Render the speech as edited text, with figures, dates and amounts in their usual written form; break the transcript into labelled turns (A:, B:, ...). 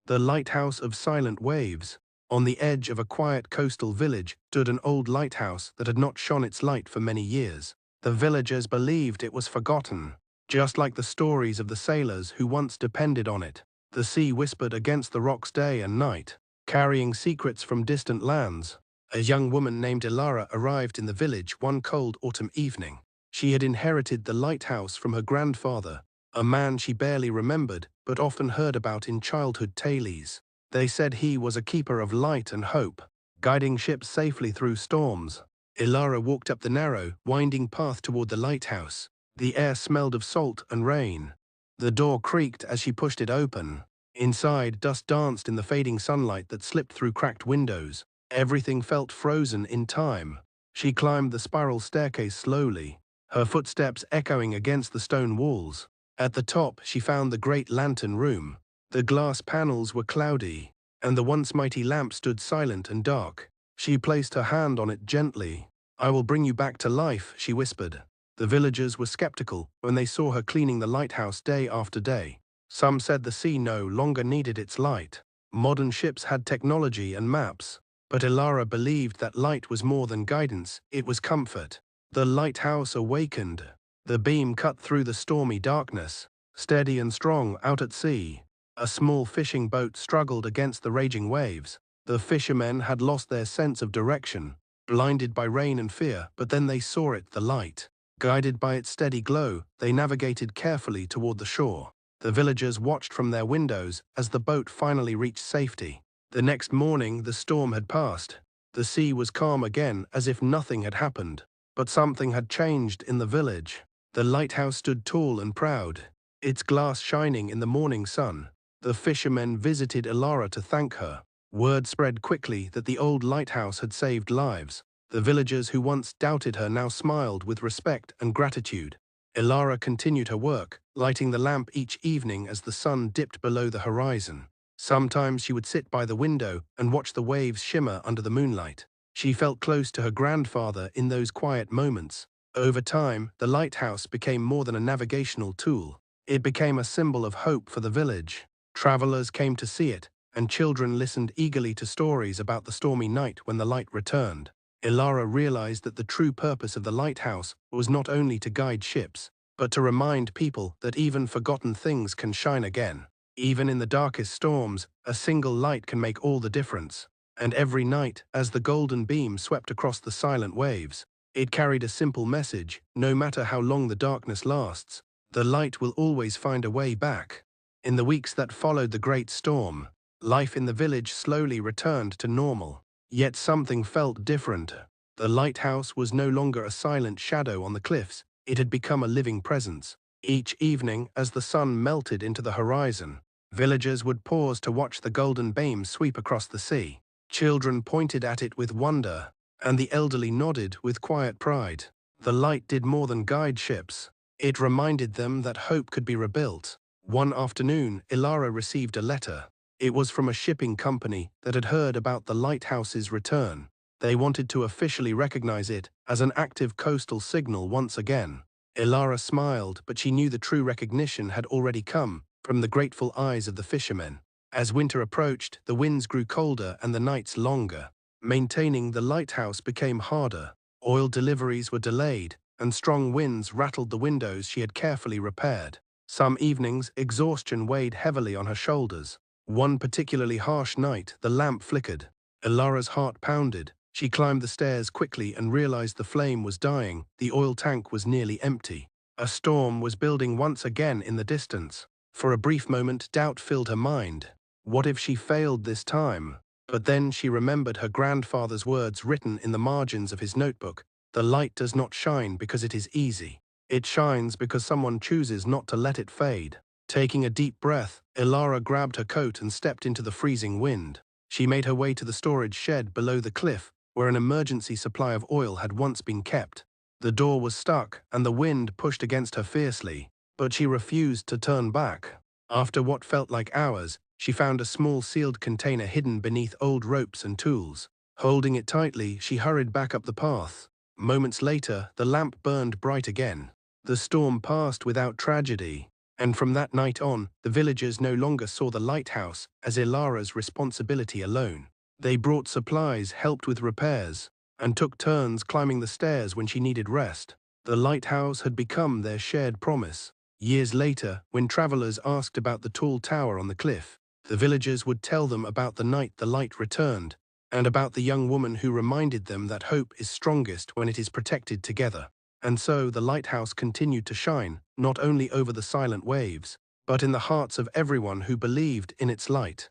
A: The Lighthouse of Silent Waves. On the edge of a quiet coastal village stood an old lighthouse that had not shone its light for many years. The villagers believed it was forgotten, just like the stories of the sailors who once depended on it. The sea whispered against the rocks day and night, carrying secrets from distant lands. A young woman named Elara arrived in the village one cold autumn evening. She had inherited the lighthouse from her grandfather, a man she barely remembered but often heard about in childhood tales. They said he was a keeper of light and hope, guiding ships safely through storms. Elara walked up the narrow, winding path toward the lighthouse. The air smelled of salt and rain. The door creaked as she pushed it open. Inside, dust danced in the fading sunlight that slipped through cracked windows. Everything felt frozen in time. She climbed the spiral staircase slowly, her footsteps echoing against the stone walls. At the top, she found the great lantern room. The glass panels were cloudy, and the once mighty lamp stood silent and dark. She placed her hand on it gently. "I will bring you back to life," she whispered. The villagers were skeptical when they saw her cleaning the lighthouse day after day. Some said the sea no longer needed its light. Modern ships had technology and maps. But Elara believed that light was more than guidance, it was comfort. The lighthouse awakened. The beam cut through the stormy darkness, steady and strong out at sea. A small fishing boat struggled against the raging waves. The fishermen had lost their sense of direction, blinded by rain and fear, but then they saw it, the light. Guided by its steady glow, they navigated carefully toward the shore. The villagers watched from their windows as the boat finally reached safety. The next morning, the storm had passed. The sea was calm again, as if nothing had happened. But something had changed in the village. The lighthouse stood tall and proud, its glass shining in the morning sun. The fishermen visited Elara to thank her. Word spread quickly that the old lighthouse had saved lives. The villagers who once doubted her now smiled with respect and gratitude. Elara continued her work, lighting the lamp each evening as the sun dipped below the horizon. Sometimes she would sit by the window and watch the waves shimmer under the moonlight. She felt close to her grandfather in those quiet moments. Over time, the lighthouse became more than a navigational tool. It became a symbol of hope for the village. Travelers came to see it, and children listened eagerly to stories about the stormy night when the light returned. Elara realized that the true purpose of the lighthouse was not only to guide ships, but to remind people that even forgotten things can shine again. Even in the darkest storms, a single light can make all the difference. And every night, as the golden beam swept across the silent waves, it carried a simple message: no matter how long the darkness lasts, the light will always find a way back. In the weeks that followed the great storm, life in the village slowly returned to normal. Yet something felt different. The lighthouse was no longer a silent shadow on the cliffs, it had become a living presence. Each evening, as the sun melted into the horizon, villagers would pause to watch the golden beam sweep across the sea. Children pointed at it with wonder, and the elderly nodded with quiet pride. The light did more than guide ships. It reminded them that hope could be rebuilt. One afternoon, Elara received a letter. It was from a shipping company that had heard about the lighthouse's return. They wanted to officially recognize it as an active coastal signal once again. Elara smiled, but she knew the true recognition had already come from the grateful eyes of the fishermen. As winter approached, the winds grew colder and the nights longer. Maintaining the lighthouse became harder. Oil deliveries were delayed, and strong winds rattled the windows she had carefully repaired. Some evenings, exhaustion weighed heavily on her shoulders. One particularly harsh night, the lamp flickered. Elara's heart pounded. She climbed the stairs quickly and realized the flame was dying. The oil tank was nearly empty. A storm was building once again in the distance. For a brief moment, doubt filled her mind. What if she failed this time? But then she remembered her grandfather's words written in the margins of his notebook. The light does not shine because it is easy. It shines because someone chooses not to let it fade. Taking a deep breath, Elara grabbed her coat and stepped into the freezing wind. She made her way to the storage shed below the cliff, where an emergency supply of oil had once been kept. The door was stuck, and the wind pushed against her fiercely, but she refused to turn back. After what felt like hours, she found a small sealed container hidden beneath old ropes and tools. Holding it tightly, she hurried back up the path. Moments later, the lamp burned bright again. The storm passed without tragedy. And from that night on, the villagers no longer saw the lighthouse as Elara's responsibility alone. They brought supplies, helped with repairs, and took turns climbing the stairs when she needed rest. The lighthouse had become their shared promise. Years later, when travelers asked about the tall tower on the cliff, the villagers would tell them about the night the light returned, and about the young woman who reminded them that hope is strongest when it is protected together. And so the lighthouse continued to shine, not only over the silent waves, but in the hearts of everyone who believed in its light.